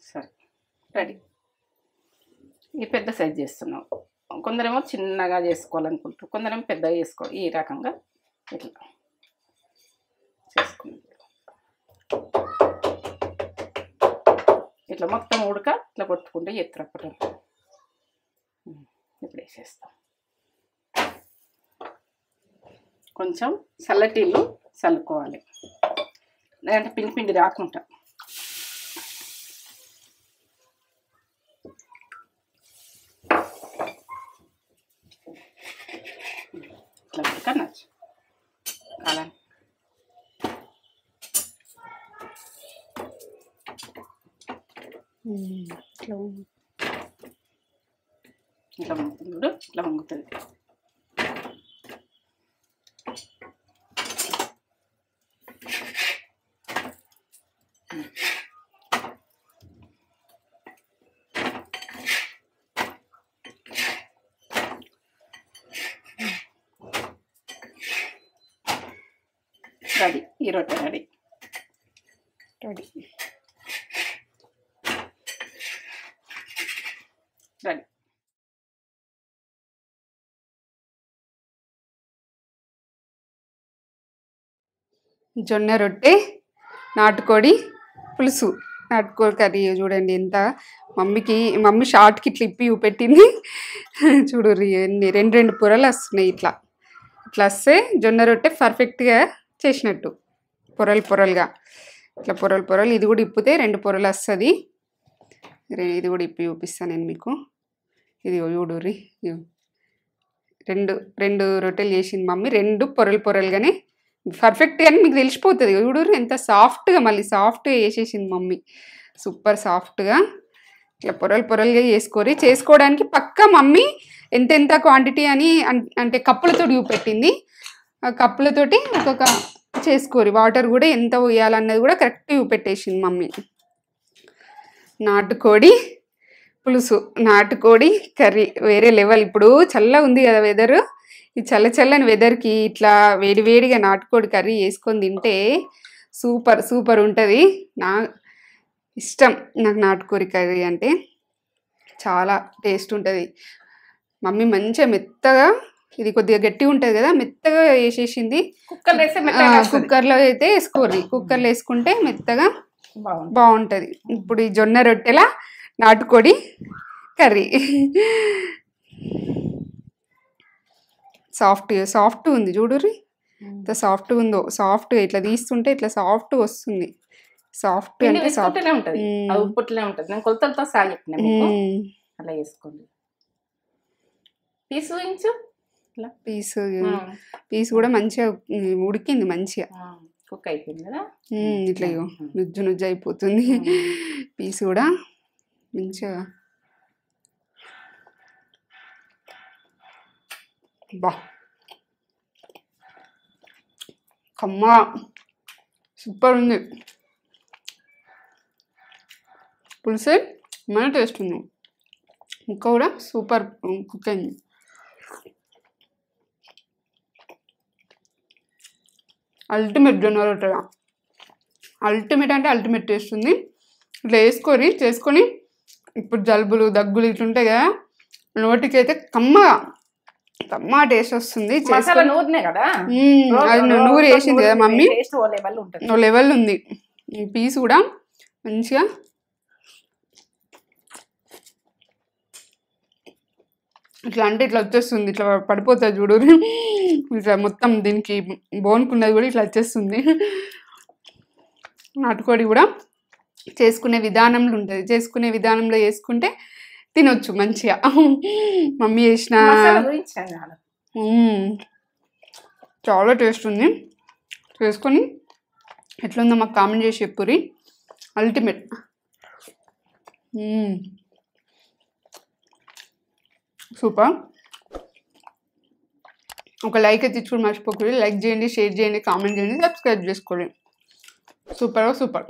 [SPEAKER 1] సరే రెడీ. ఈ పెద్ద సైజ్ చేస్తున్నాం. కొందరేమో చిన్నగా చేసుకోవాలనుకుంటారు, కొందరేమో పెద్దగా చేసుకోవాలి. ఈ రకంగా ఇట్లా చేసుకున్నాం. ఇట్లా మొత్తం ఉడక ఇట్లా కొట్టుకుంటే ఎత్తురప్పటం. ఇప్పుడు వేసేస్తాం. కొంచెం చల్లటిల్లు చల్లుకోవాలి, లేదంటే పిండి రాకుండా. ఇట్లా ఉడకనచ్చు అలా. ఇట్లా వంగుతుంది, ఇట్లా వంగుతుంది. రెడీ. ఈ రొట్టె రెడీ.
[SPEAKER 2] రెడీ.
[SPEAKER 1] రెడీ.
[SPEAKER 2] జొన్న రొట్టె, నాటుకోడి పులుసు, నాటుకోడి కర్రీ చూడండి ఎంత మమ్మీ షార్ట్కి ఇట్లా ఇప్పి పెట్టింది. చూడు రెండు రెండు పొరలు వస్తున్నాయి. ఇట్లా వస్తే జొన్న రొట్టె పర్ఫెక్ట్గా చేసినట్టు, పొరలుగా ఇట్లా పొరలు. ఇది కూడా ఇప్పితే 2 పొరలు వస్తుంది. ఇది కూడా ఇప్పి చూపిస్తాను నేను మీకు. ఇది చూడుర్రి, రెండు రొట్టెలు చేసింది మమ్మీ. 2 పొరలుగానే పర్ఫెక్ట్గానే మీకు తెలిసిపోతుంది. చూడుర్రి ఎంత సాఫ్ట్గా, మళ్ళీ సాఫ్ట్గా చేసేసింది మమ్మీ. సూపర్ సాఫ్ట్గా ఇట్లా పొరలుగా చేసుకోవడానికి పక్కా మమ్మీ ఎంత క్వాంటిటీ అని అంటే కప్పులతో చూపెట్టింది. ఆ కప్పులతోటి ఒక్కొక్క చేసుకోరి. వాటర్ కూడా ఎంత పోయాలన్నది కూడా కరెక్ట్ చూపెట్టేసింది మమ్మీ. నాటుకోడి పులుసు, నాటుకోడి కర్రీ వేరే లెవెల్. ఇప్పుడు చల్లగా ఉంది కదా వెదర్, ఈ చల్లని వెదర్కి ఇట్లా వేడిగా నాటుకోడి కర్రీ చేసుకొని తింటే సూపర్ ఉంటుంది. నా ఇష్టం నాకు నాటుకోడి కర్రీ అంటే, చాలా టేస్ట్ ఉంటుంది. మమ్మీ మంచిగా మెత్తగా, ఇది కొద్దిగా గట్టిగా ఉంటుంది కదా, మెత్తగా వేసేసింది. కుక్కర్లో అయితే వేసుకోర్రి, కుక్కర్లో వేసుకుంటే మెత్తగా బాగుంటుంది. ఇప్పుడు ఈ జొన్న రొట్టెల నాటుకోడి కర్రీ సాఫ్ట్ ఉంది చూడుర్రి ఎంత సాఫ్ట్గా ఉందో. సాఫ్ట్గా ఇట్లా తీస్తుంటే ఇట్లా సాఫ్ట్ వస్తుంది. సాఫ్ట్ అంటే సాఫ్ట్
[SPEAKER 1] ఉంటుంది, ఉప్పుట్లే ఉంటుంది. నేను కొలతలతో సాగిన అలా వేసుకోండి.
[SPEAKER 2] పీస్ కూడా మంచిగా ఉడికింది, మంచిగా
[SPEAKER 1] కుక్ అయిపోయింది కదా.
[SPEAKER 2] ఇట్లా నుజ్జు అయిపోతుంది. పీస్ కూడా మంచిగా కమ్మ సూపర్ ఉంది. పులుసు మన టేస్ట్ ఉంది. ముక్క కూడా సూపర్ కుక్ అయింది. అల్టిమేట్ జొన్న రొట్టె, అల్టిమేట్ అంటే అల్టిమేట్ టేస్ట్ ఉంది. ఇట్లా చేసుకొని ఇప్పుడు జలుబులు దగ్గులు ఇట్లుంటాయి కదా, నోటికి అయితే కమ్మగా టేస్ట్ వస్తుంది. అది నూరు వేసింది కదా మమ్మీ, ఓ లెవెల్ ఉంది. ఈ పీస్ కూడా మంచిగా ఇట్లా అంటే ఇట్లా వచ్చేస్తుంది, ఇట్లా పడిపోతుంది చూడు. ఇట్లా మొత్తం దీనికి బోన్కున్నది కూడా ఇట్లా వచ్చేస్తుంది. నాటుకోడి కూడా చేసుకునే విధానంలో ఉంటుంది. చేసుకునే విధానంలో చేసుకుంటే తినొచ్చు మంచిగా. మమ్మీ చేసిన చాలా టేస్ట్ ఉంది. చేసుకొని ఎట్లుందో మాకు కామెంట్ చేసి చెప్పుర్రి. అల్టిమేట్. సూపర్. ఒక లైక్ అయితే ఇచ్చుకుని మర్చిపోకూడదు. లైక్ చేయండి, షేర్ చేయండి, కామెంట్ చేయండి, సబ్స్క్రైబ్ చేసుకోండి. సూపర్.